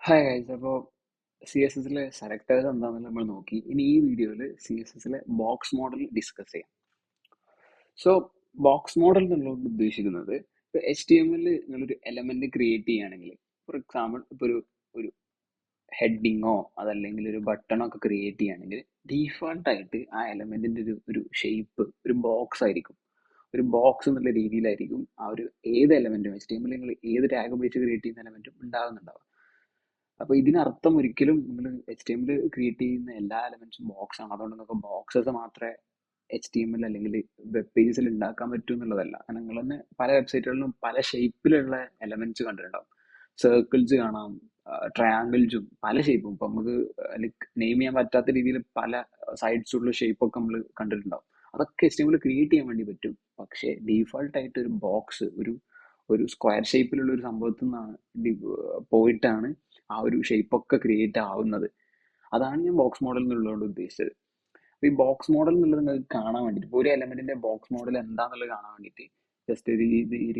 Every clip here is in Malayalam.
ഹായ് ഗൈസ്, അപ്പോൾ CSSലെ സെലക്ടേഴ്സ് എന്താണെന്ന് നമ്മൾ നോക്കി. ഇനി ഈ വീഡിയോയിൽ CSSലെ ബോക്സ് മോഡൽ ഡിസ്കസ് ചെയ്യാം. സോ ബോക്സ് മോഡൽ എന്നുള്ളത് ഉദ്ദേശിക്കുന്നത് ഇപ്പോൾ HTML നിങ്ങളൊരു എലമെന്റ് ക്രിയേറ്റ് ചെയ്യുകയാണെങ്കിൽ, ഫോർ എക്സാമ്പിൾ ഇപ്പോൾ ഒരു ഹെഡിങ്ങോ അതല്ലെങ്കിൽ ഒരു ബട്ടണോ ഒക്കെ ക്രിയേറ്റ് ചെയ്യുകയാണെങ്കിൽ ഡീഫാൾട്ടായിട്ട് ആ എലമെന്റിന്റെ ഒരു ഷേപ്പ് ഒരു ബോക്സ് ആയിരിക്കും. ഒരു ബോക്സ് എന്നുള്ള രീതിയിലായിരിക്കും ആ ഒരു ഏത് എലമെന്റും HTML നിങ്ങൾ ഏത് ടാഗ് ഉപയോഗിച്ച് ക്രിയേറ്റ് ചെയ്യുന്ന എലമെന്റും ഉണ്ടാകുന്നുണ്ടാവുക. അപ്പോൾ ഇതിനർത്ഥം ഒരിക്കലും നിങ്ങൾ HTML ക്രിയേറ്റ് ചെയ്യുന്ന എല്ലാ എലമെന്റ്സും ബോക്സ് ആണ്, അതുകൊണ്ട് നിങ്ങൾക്ക് ബോക്സസ് മാത്രമേ HTML അല്ലെങ്കിൽ വെബ് പേജസിൽ ഉണ്ടാക്കാൻ പറ്റൂ എന്നുള്ളതല്ല. കാരണം നിങ്ങൾ തന്നെ പല വെബ്സൈറ്റുകളിലും പല ഷേപ്പിലുള്ള എലമെന്റ്സ് കണ്ടിട്ടുണ്ടാവും. സർക്കിൾസ് കാണാം, ട്രയാങ്കിൾസും പല ഷേപ്പും. ഇപ്പം നമുക്ക് ലൈക്ക് നെയിം ചെയ്യാൻ പറ്റാത്ത രീതിയിൽ പല സൈഡ്സുള്ള ഷേപ്പൊക്കെ നമ്മൾ കണ്ടിട്ടുണ്ടാവും. അതൊക്കെ HTML ക്രിയേറ്റ് ചെയ്യാൻ വേണ്ടി പറ്റും. പക്ഷേ ഡീഫോൾട്ടായിട്ട് ഒരു ബോക്സ് ഒരു സ്ക്വയർ ഷേപ്പിലുള്ള ഒരു സംഭവത്തിൽ നിന്നാണ് പോയിട്ടാണ് ആ ഒരു ഷേപ്പൊക്കെ ക്രിയേറ്റ് ആവുന്നത്. അതാണ് ഞാൻ ബോക്സ് മോഡൽ എന്നുള്ളതുകൊണ്ട് ഉദ്ദേശിച്ചത്. അപ്പോൾ ഈ ബോക്സ് മോഡൽ എന്നുള്ളത് നിങ്ങൾക്ക് കാണാൻ വേണ്ടിയിട്ട്, ഇപ്പോൾ ഒരു എലമെന്റിന്റെ ബോക്സ് മോഡൽ എന്താണെന്നുള്ളത് കാണാൻ വേണ്ടിയിട്ട് ജസ്റ്റ്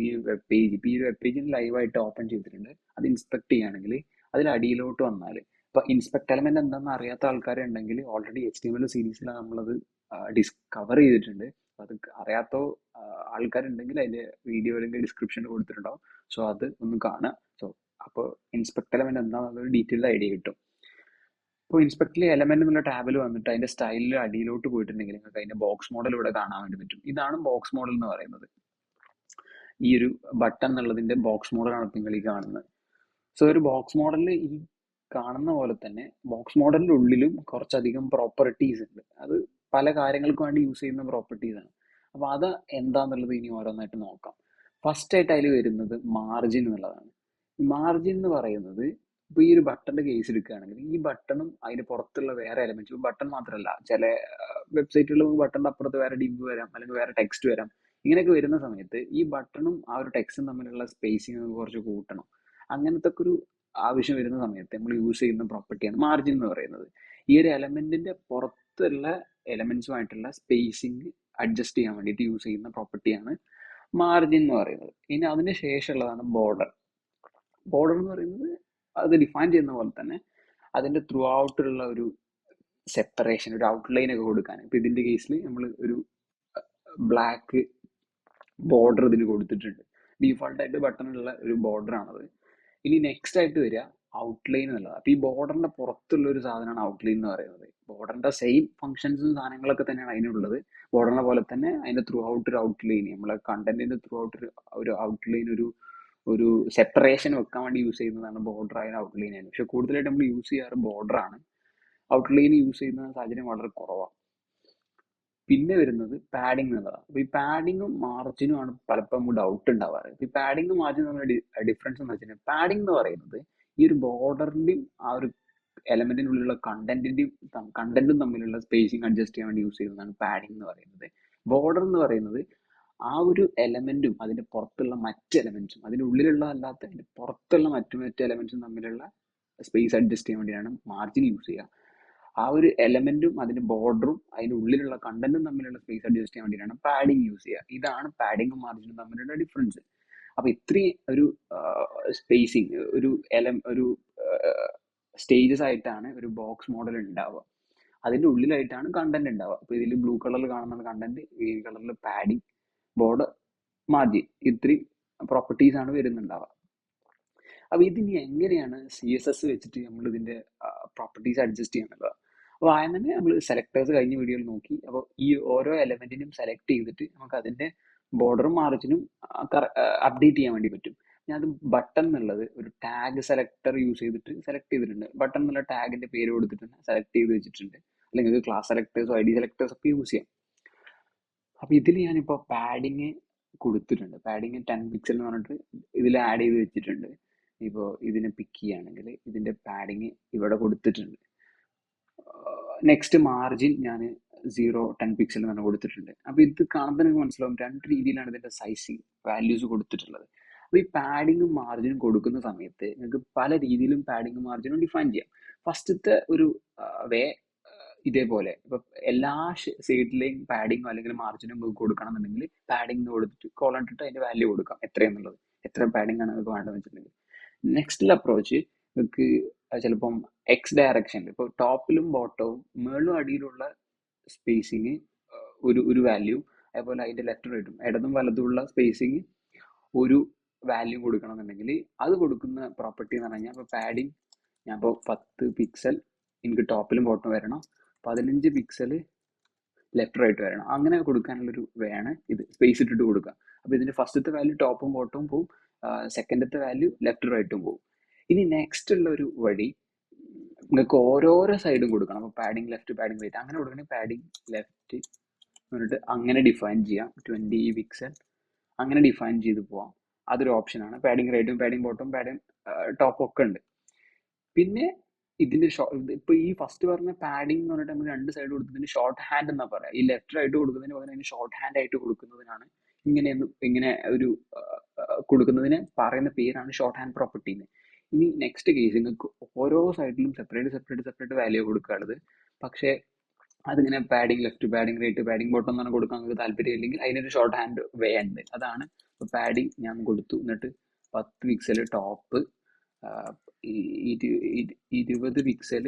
ഈ വെബ് പേജ്, ഇപ്പോൾ ഈ വെബ് പേജിന് ലൈവായിട്ട് ഓപ്പൺ ചെയ്തിട്ടുണ്ട്. അത് ഇൻസ്പെക്ട് ചെയ്യുകയാണെങ്കിൽ അതിൽ അടിയിലോട്ട് വന്നാൽ ഇപ്പോൾ ഇൻസ്പെക്ട് എലമെന്റ് എന്താണെന്ന് അറിയാത്ത ആൾക്കാരുണ്ടെങ്കിൽ ഓൾറെഡി HTML സീരീസിലാണ് നമ്മളത് ഡിസ്കവർ ചെയ്തിട്ടുണ്ട്. അത് അറിയാത്ത ആൾക്കാരുണ്ടെങ്കിൽ അതിന്റെ വീഡിയോ അല്ലെങ്കിൽ ഡിസ്ക്രിപ്ഷനിൽ കൊടുത്തിട്ടുണ്ടാവും. സോ അത് ഒന്ന് കാണുക. സോ അപ്പോൾ ഇൻസ്പെക്ട് എലമെന്റ് എന്താണെന്നുള്ള ഡീറ്റെയിൽഡ് ഐഡിയ കിട്ടും. ഇപ്പോൾ ഇൻസ്പെക്ടറിൽ എലമെന്റ് എന്നുള്ള ടാബിൽ വന്നിട്ട് അതിന്റെ സ്റ്റൈലിൽ അടിയിലോട്ട് പോയിട്ടുണ്ടെങ്കിൽ നിങ്ങൾക്ക് അതിന്റെ ബോക്സ് മോഡൽ ഇവിടെ കാണാൻ വേണ്ടി പറ്റും. ഇതാണ് ബോക്സ് മോഡൽ എന്ന് പറയുന്നത്. ഈ ഒരു ബട്ടൺ എന്നുള്ളതിന്റെ ബോക്സ് മോഡലാണ് നിങ്ങൾ ഈ കാണുന്നത്. സോ ഒരു ബോക്സ് മോഡലിൽ ഈ കാണുന്ന പോലെ തന്നെ ബോക്സ് മോഡലിന്റെ ഉള്ളിലും കുറച്ചധികം പ്രോപ്പർട്ടീസ് ഉണ്ട്. അത് പല കാര്യങ്ങൾക്ക് വേണ്ടി യൂസ് ചെയ്യുന്ന പ്രോപ്പർട്ടീസ് ആണ്. അപ്പോൾ അത് എന്താന്നുള്ളത് ഇനി ഓരോന്നായിട്ട് നോക്കാം. ഫസ്റ്റ് ആയിട്ട് അതിൽ വരുന്നത് മാർജിൻ എന്നുള്ളതാണ്. മാർജിൻ എന്ന് പറയുന്നത് ഇപ്പോൾ ഈ ഒരു ബട്ടന്റെ കേസ് എടുക്കുകയാണെങ്കിൽ ഈ ബട്ടണും അതിന് പുറത്തുള്ള വേറെ എലമെന്റ്സും, ബട്ടൺ മാത്രമല്ല ചില വെബ്സൈറ്റുകളിൽ ബട്ടണിന്റെ അപ്പുറത്ത് വേറെ ഡിവ് വരാം, അല്ലെങ്കിൽ വേറെ ടെക്സ്റ്റ് വരാം. ഇങ്ങനെയൊക്കെ വരുന്ന സമയത്ത് ഈ ബട്ടണും ആ ഒരു ടെക്സ്റ്റും തമ്മിലുള്ള സ്പേസിങ് കുറച്ച് കൂട്ടണം. അങ്ങനത്തെ ഒരു ആവശ്യം വരുന്ന സമയത്ത് നമ്മൾ യൂസ് ചെയ്യുന്ന പ്രോപ്പർട്ടിയാണ് മാർജിൻ എന്ന് പറയുന്നത്. ഈ ഒരു എലമെന്റിന്റെ പുറത്തുള്ള എലമെന്റ്സുമായിട്ടുള്ള സ്പേസിങ് അഡ്ജസ്റ്റ് ചെയ്യാൻ വേണ്ടിയിട്ട് യൂസ് ചെയ്യുന്ന പ്രോപ്പർട്ടിയാണ് മാർജിൻ എന്ന് പറയുന്നത്. ഇനി അതിന് ശേഷമുള്ളതാണ് ബോർഡർ. ബോർഡർ എന്ന് പറയുന്നത് അത് ഡിഫൈൻ ചെയ്യുന്ന പോലെ തന്നെ അതിന്റെ ത്രൂ ഔട്ടുള്ള ഒരു സെപ്പറേഷൻ, ഒരു ഔട്ട്ലൈൻ ഒക്കെ കൊടുക്കാൻ. ഇപ്പൊ ഇതിന്റെ കേസിൽ നമ്മൾ ഒരു ബ്ലാക്ക് ബോർഡർ ഇതിന് കൊടുത്തിട്ടുണ്ട്. ഡീഫോൾട്ടായിട്ട് ബട്ടണിലുള്ള ഒരു ബോർഡർ ആണത്. ഇനി നെക്സ്റ്റ് ആയിട്ട് വരിക ഔട്ട്ലൈൻ എന്നുള്ളത്. അപ്പൊ ഈ ബോർഡറിന്റെ പുറത്തുള്ള ഒരു സാധനമാണ് ഔട്ട്ലൈൻ എന്ന് പറയുന്നത്. ബോർഡറിന്റെ സെയിം ഫംഗ്ഷൻസും സാധനങ്ങളൊക്കെ തന്നെയാണ് അതിനുള്ളത്. ബോർഡറിനെ പോലെ തന്നെ അതിന്റെ ത്രൂ ഔട്ട് ഒരു ഔട്ട്ലൈൻ, നമ്മളെ കണ്ടന്റിന്റെ ത്രൂ ഔട്ട് ഒരു ഔട്ട്ലൈൻ, ഒരു സെപ്പറേഷൻ വെക്കാൻ വേണ്ടി യൂസ് ചെയ്യുന്നതാണ് ബോർഡർ ആയാലും ഔട്ട്ലൈൻ ആയാലും. പക്ഷെ കൂടുതലായിട്ട് നമ്മൾ യൂസ് ചെയ്യാറ് ബോർഡർ ആണ്. ഔട്ട്ലൈൻ യൂസ് ചെയ്യുന്ന സാഹചര്യം വളരെ കുറവാണ്. പിന്നെ വരുന്നത് പാഡിങ് എന്നുള്ളതാണ്. അപ്പൊ ഈ പാഡിങ്ങും മാർജിനും ആണ് പലപ്പോഴും നമുക്ക് ഡൗട്ട് ഉണ്ടാവാറ്. ഈ പാഡിങ്ങും മാർജിനും തമ്മിലുള്ള ഡിഫറൻസ് എന്ന് വെച്ചാൽ, പാഡിങ് എന്ന് പറയുന്നത് ഈ ഒരു ബോർഡറിന്റെയും ആ ഒരു എലമെന്റിന്റെ ഉള്ളിലുള്ള കണ്ടന്റും തമ്മിലുള്ള സ്പേസിങ് അഡ്ജസ്റ്റ് ചെയ്യാൻ വേണ്ടി യൂസ് ചെയ്യുന്നതാണ് പാഡിങ് എന്ന് പറയുന്നത്. ബോർഡർ എന്ന് പറയുന്നത് ആ ഒരു എലമെന്റും അതിന്റെ പുറത്തുള്ള മറ്റ് എലമെന്റ്സും, അതിന്റെ ഉള്ളിലുള്ള അല്ലാത്ത അതിന്റെ പുറത്തുള്ള മറ്റു എലമെന്റ്സും തമ്മിലുള്ള സ്പേസ് അഡ്ജസ്റ്റ് ചെയ്യാൻ വേണ്ടിയാണ് മാർജിൻ യൂസ് ചെയ്യുക. ആ ഒരു എലമെന്റും അതിന്റെ ബോർഡറും അതിന്റെ ഉള്ളിലുള്ള കണ്ടന്റും തമ്മിലുള്ള സ്പേസ് അഡ്ജസ്റ്റ് ചെയ്യാൻ വേണ്ടിയാണ് പാഡിങ് യൂസ് ചെയ്യുക. ഇതാണ് പാഡിങ്ങും മാർജിനും തമ്മിലുള്ള ഡിഫറൻസ്. അപ്പൊ ഇത്രയും ഒരു സ്പേസിങ്, ഒരു സ്റ്റേജസ് ആയിട്ടാണ് ഒരു ബോക്സ് മോഡൽ ഉണ്ടാവുക. അതിന്റെ ഉള്ളിലായിട്ടാണ് കണ്ടന്റ് ഉണ്ടാവുക. അപ്പൊ ഇതിൽ ബ്ലൂ കളറിൽ കാണുന്ന കണ്ടന്റ്, ഗ്രീൻ കളറിൽ പാഡിങ്, ബോർഡർ, മാർജിൻ, ഇത്രയും പ്രോപ്പർട്ടീസ് ആണ് വരുന്നുണ്ടാവുക. അപ്പൊ ഇതിനി എങ്ങനെയാണ് CSS വെച്ചിട്ട് നമ്മൾ ഇതിന്റെ പ്രോപ്പർട്ടീസ് അഡ്ജസ്റ്റ് ചെയ്യാന്നുള്ളത്. അപ്പോൾ ആദ്യം തന്നെ നമ്മൾ സെലക്ടേഴ്സ് കഴിഞ്ഞ വീഡിയോയിൽ നോക്കി. അപ്പോൾ ഈ ഓരോ എലമെന്റിനും സെലക്ട് ചെയ്തിട്ട് നമുക്ക് അതിന്റെ ബോർഡറും മാർജിനും അപ്ഡേറ്റ് ചെയ്യാൻ വേണ്ടി പറ്റും. ഞാൻ അത് ബട്ടൺ എന്നുള്ളത് ഒരു ടാഗ് സെലക്ടർ യൂസ് ചെയ്തിട്ട് സെലക്ട് ചെയ്തിട്ടുണ്ട്. ബട്ടൺ എന്നുള്ള ടാഗിന്റെ പേര് കൊടുത്തിട്ട് സെലക്ട് ചെയ്ത് വെച്ചിട്ടുണ്ട്. അല്ലെങ്കിൽ ക്ലാസ് സെലക്ടേഴ്സോ ID സെലക്ടേഴ്സ് ഒക്കെ യൂസ് ചെയ്യാം. അപ്പൊ ഇതിൽ ഞാനിപ്പോ പാഡിങ് കൊടുത്തിട്ടുണ്ട്. പാഡിങ് 10 പിക്സൽ എന്ന് പറഞ്ഞിട്ട് ഇതിൽ ആഡ് ചെയ്ത് വെച്ചിട്ടുണ്ട്. ഇപ്പോൾ ഇതിനെ പിക്ക് ചെയ്യുകയാണെങ്കിൽ ഇതിന്റെ പാഡിങ് ഇവിടെ കൊടുത്തിട്ടുണ്ട്. നെക്സ്റ്റ് മാർജിൻ ഞാൻ 0-10 പിക്സൽ എന്ന് കൊടുത്തിട്ടുണ്ട്. അപ്പൊ ഇത് കാണുമ്പോൾ നിങ്ങൾക്ക് മനസ്സിലാവും രണ്ട് രീതിയിലാണ് ഇതിന്റെ സൈസിങ് വാല്യൂസ് കൊടുത്തിട്ടുള്ളത്. അപ്പൊ ഈ പാഡിങ്ങും മാർജിനും കൊടുക്കുന്ന സമയത്ത് നിങ്ങൾക്ക് പല രീതിയിലും പാഡിങ്ങും മാർജിനും ഡിഫൈൻ ചെയ്യാം. ഫസ്റ്റത്തെ ഒരു വേ ഇതേപോലെ ഇപ്പൊ എല്ലാ സൈഡിലെയും പാഡിങ്ങോ അല്ലെങ്കിൽ മാർജിനോ നിങ്ങൾക്ക് കൊടുക്കണം എന്നുണ്ടെങ്കിൽ പാഡിങ് കൊടുത്തിട്ട് കോളൻ ഇട്ടിട്ട് അതിന്റെ വാല്യൂ കൊടുക്കാം എത്രയെന്നുള്ളത്, എത്ര പാഡിങ് ആണ് നിങ്ങൾക്ക് വേണ്ടതെന്ന് വെച്ചിട്ടുണ്ടെങ്കിൽ. നെക്സ്റ്റ് അപ്രോച്ച് നിങ്ങൾക്ക് ചിലപ്പം എക്സ് ഡയറക്ഷനിൽ ഇപ്പോൾ ടോപ്പിലും ബോട്ടവും മേളും അടിയിലുള്ള സ്പേസിങ് ഒരു വാല്യൂ, അതേപോലെ അതിൻ്റെ ലെഫ്റ്റ് റൈറ്റും ഇടതും വലതുമുള്ള സ്പേസിങ് ഒരു വാല്യൂ കൊടുക്കണമെന്നുണ്ടെങ്കിൽ അത് കൊടുക്കുന്ന പ്രോപ്പർട്ടി എന്ന് പറഞ്ഞു കഴിഞ്ഞാൽ ഇപ്പോൾ പാഡിങ് ഞാൻ ഇപ്പോൾ 10 പിക്സൽ എനിക്ക് ടോപ്പിലും ബോട്ടം വരണം, 15 പിക്സൽ ലെഫ്റ്റ് റൈറ്റ് വരണം, അങ്ങനെ കൊടുക്കാനുള്ളൊരു വേണം ഇത് സ്പേസ് ഇട്ടിട്ട് കൊടുക്കുക. അപ്പോൾ ഇതിൻ്റെ ഫസ്റ്റത്തെ വാല്യൂ ടോപ്പും ബോട്ടവും പോവും, സെക്കൻഡത്തെ വാല്യൂ ലെഫ്റ്റ് റൈറ്റും പോവും. ഇനി നെക്സ്റ്റ് ഉള്ള ഒരു വഴി നിങ്ങൾക്ക് ഓരോരോ സൈഡും കൊടുക്കണം. അപ്പോൾ പാഡിങ് ലെഫ്റ്റ് പാഡിങ് റൈറ്റ് അങ്ങനെ കൊടുക്കണമെങ്കിൽ പാഡിങ് ലെഫ്റ്റ് എന്നിട്ട് അങ്ങനെ ഡിഫൈൻ ചെയ്യാം 20 പിക്സൽ അങ്ങനെ ഡിഫൈൻ ചെയ്ത് പോവാം. അതൊരു ഓപ്ഷനാണ്. പാഡിങ് റൈറ്റും പാഡിങ് ബോട്ടും പാഡിങ് ടോപ്പും ഒക്കെ ഉണ്ട്. പിന്നെ ഇതിന്റെ ഇപ്പൊ ഈ ഫസ്റ്റ് പറഞ്ഞ പാഡിങ് എന്ന് പറഞ്ഞിട്ട് നമ്മൾ രണ്ട് സൈഡ് കൊടുത്തതിന് ഷോർട്ട് ഹാൻഡ് എന്നാ പറയാം. ഈ ലെഫ്റ്റ് ആയിട്ട് കൊടുക്കുന്നതിന് പകരം അതിന് ഷോർട്ട് ഹാൻഡ് ആയിട്ട് കൊടുക്കുന്നതിനാണ് ഇങ്ങനെ ഒരു കൊടുക്കുന്നതിന് പറയുന്ന പേരാണ് ഷോർട്ട് ഹാൻഡ് പ്രോപ്പർട്ടി എന്ന്. ഇനി നെക്സ്റ്റ് കേസ് നിങ്ങൾക്ക് ഓരോ സൈഡിലും സെപ്പറേറ്റ് വാല്യൂ കൊടുക്കാനുള്ളത്. പക്ഷേ അതിങ്ങനെ padding left padding right padding bottom എന്നാണ് കൊടുക്കാൻ നിങ്ങൾക്ക് താല്പര്യം ഇല്ലെങ്കിൽ അതിനൊരു ഷോർട്ട് ഹാൻഡ് വേ ഉണ്ട്. അതാണ് ഇപ്പോൾ പാഡിങ് ഞാൻ കൊടുത്തു, എന്നിട്ട് 10 pixel top, 20 pixel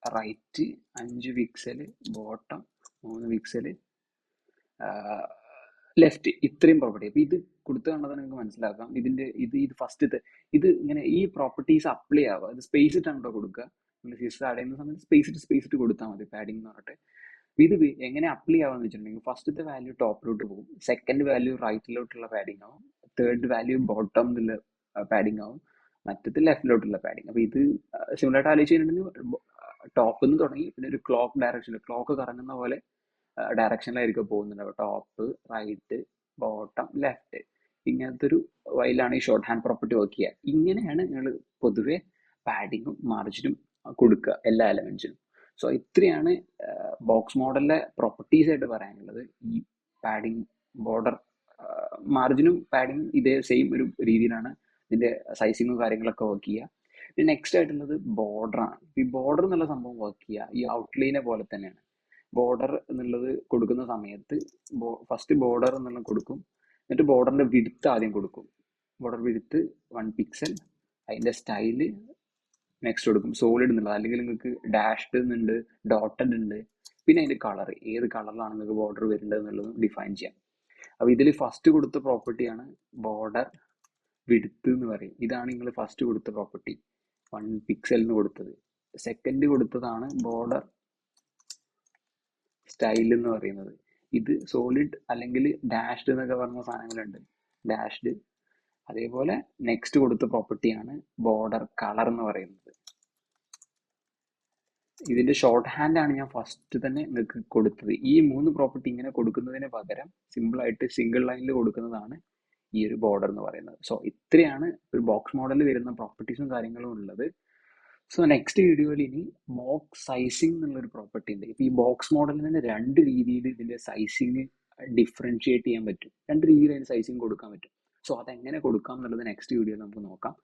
right, 5 pixel bottom, 3 pixel left, ഇത്രയും പ്രോപ്പർട്ടി. അപ്പോൾ ഇത് കൊടുത്തു കണ്ടത് നിങ്ങൾക്ക് മനസ്സിലാക്കാം. ഇത് ഫസ്റ്റത്തെ ഇത് ഇങ്ങനെ ഈ പ്രോപ്പർട്ടീസ് അപ്ലൈ ആവുക. ഇത് സ്പേസ് ഇട്ടാണോ കൊടുക്കുക, നിങ്ങൾ CSS ആഡ് ചെയ്യുന്ന സമയത്ത് സ്പേസ് ഇട്ട് കൊടുത്താൽ മതി പാഡിങ് എന്ന് പറഞ്ഞിട്ട്. ഇത് എങ്ങനെ അപ്ലൈ ആവാന്ന് വെച്ചിട്ടുണ്ടെങ്കിൽ ഫസ്റ്റത്തെ വാല്യൂ ടോപ്പിലോട്ട് പോകും, സെക്കൻഡ് വാല്യൂ റൈറ്റിലോട്ടുള്ള പാഡിങ് ആവും, തേർഡ് വാല്യൂ ബോട്ടം എന്നുള്ള പാഡിങ് ആവും, മറ്റത് ലെഫ്റ്റിലോട്ടുള്ള പാഡിങ്. അപ്പോൾ ഇത് സിമിലറായിട്ട് ആലോചിച്ചിട്ടുണ്ടെങ്കിൽ ടോപ്പിൽ നിന്ന് തുടങ്ങി പിന്നെ ഒരു ക്ലോക്ക് ഡയറക്ഷനിൽ ക്ലോക്ക് കറങ്ങുന്ന പോലെ ഡയറക്ഷനിലായിരിക്കും പോകുന്നുണ്ടാവും. ടോപ്പ് റൈറ്റ് ബോട്ടം ലെഫ്റ്റ് ഇങ്ങനത്തെ ഒരു വൈലാണ് ഈ ഷോർട്ട് ഹാൻഡ് പ്രോപ്പർട്ടി വർക്ക് ചെയ്യുക. ഇങ്ങനെയാണ് നിങ്ങൾ പൊതുവെ പാഡിങ്ങും മാർജിനും കൊടുക്കുക എല്ലാ എലമെന്റ്സിനും. സോ ഇത്രയാണ് ബോക്സ് മോഡലിലെ പ്രോപ്പർട്ടീസ് ആയിട്ട് പറയാനുള്ളത്. ഈ പാഡിങ് ബോർഡർ മാർജിനും പാഡിങ്ങും ഇതേ സെയിം ഒരു രീതിയിലാണ് ഇതിന്റെ സൈസിങ്ങും കാര്യങ്ങളൊക്കെ വർക്ക് ചെയ്യുക. പിന്നെ നെക്സ്റ്റ് ആയിട്ടുള്ളത് ബോർഡറാണ്. ഈ ബോർഡർ എന്നുള്ള സംഭവം വർക്ക് ചെയ്യുക ഈ ഔട്ട്ലൈനെ പോലെ തന്നെയാണ്. ബോർഡർ എന്നുള്ളത് കൊടുക്കുന്ന സമയത്ത് ഫസ്റ്റ് ബോർഡർ എന്നുള്ളത് കൊടുക്കും, എന്നിട്ട് ബോർഡറിന്റെ വിഡ്ത്ത് ആദ്യം കൊടുക്കും. ബോർഡർ വിഡ്ത്ത് 1 പിക്സൽ, അതിന്റെ സ്റ്റൈല് നെക്സ്റ്റ് കൊടുക്കും സോളിഡ് എന്നുള്ളത്, അല്ലെങ്കിൽ നിങ്ങൾക്ക് ഡാഷ്ഡ് എന്നുണ്ട്, ഡോട്ടഡ് ഉണ്ട്, പിന്നെ അതിന്റെ കളർ ഏത് കളറിലാണ് നിങ്ങൾക്ക് ബോർഡർ വരേണ്ടത് എന്നുള്ളതും ഡിഫൈൻ ചെയ്യാം. അപ്പോൾ ഇതിൽ ഫസ്റ്റ് കൊടുത്ത പ്രോപ്പർട്ടിയാണ് ബോർഡർ വിഡ്ത്ത് എന്ന് പറയും. ഇതാണ് നിങ്ങൾ ഫസ്റ്റ് കൊടുത്ത പ്രോപ്പർട്ടി 1 പിക്സലിന് കൊടുത്തത്. സെക്കൻഡ് കൊടുത്തതാണ് ബോർഡർ സ്റ്റൈൽ എന്ന് പറയുന്നത്. ഇത് സോളിഡ് അല്ലെങ്കിൽ ഡാഷ്ഡ് എന്നൊക്കെ പറഞ്ഞ സാധനങ്ങളുണ്ട്, ഡാഷ്ഡ്. അതേപോലെ നെക്സ്റ്റ് കൊടുത്ത പ്രോപ്പർട്ടിയാണ് ബോർഡർ കളർ എന്ന് പറയുന്നത്. ഇതിന്റെ ഷോർട്ട് ഹാൻഡ് ആണ് ഞാൻ ഫസ്റ്റ് തന്നെ നിങ്ങൾക്ക് കൊടുത്തത്. ഈ 3 പ്രോപ്പർട്ടി ഇങ്ങനെ കൊടുക്കുന്നതിന് പകരം സിമ്പിൾ ആയിട്ട് സിംഗിൾ ലൈനിൽ കൊടുക്കുന്നതാണ് ഈ ഒരു ബോർഡർ എന്ന് പറയുന്നത്. സോ ഇത്രയാണ് ഒരു ബോക്സ് മോഡലിൽ വരുന്ന പ്രോപ്പർട്ടീസും കാര്യങ്ങളും ഉള്ളത്. സോ നെക്സ്റ്റ് വീഡിയോയിൽ ഇനി ബോക്സ് സൈസിങ് എന്നുള്ളൊരു പ്രോപ്പർട്ടി ഉണ്ട്. ഇപ്പൊ ഈ ബോക്സ് മോഡലിൽ തന്നെ 2 രീതിയിൽ ഇതിന്റെ സൈസിങ് ഡിഫറൻഷിയേറ്റ് ചെയ്യാൻ പറ്റും, 2 രീതിയിൽ അതിന് സൈസിങ് കൊടുക്കാൻ പറ്റും. സോ അതെങ്ങനെ കൊടുക്കാം എന്നുള്ളത് നെക്സ്റ്റ് വീഡിയോയിൽ നമുക്ക് നോക്കാം.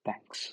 താങ്ക്സ്.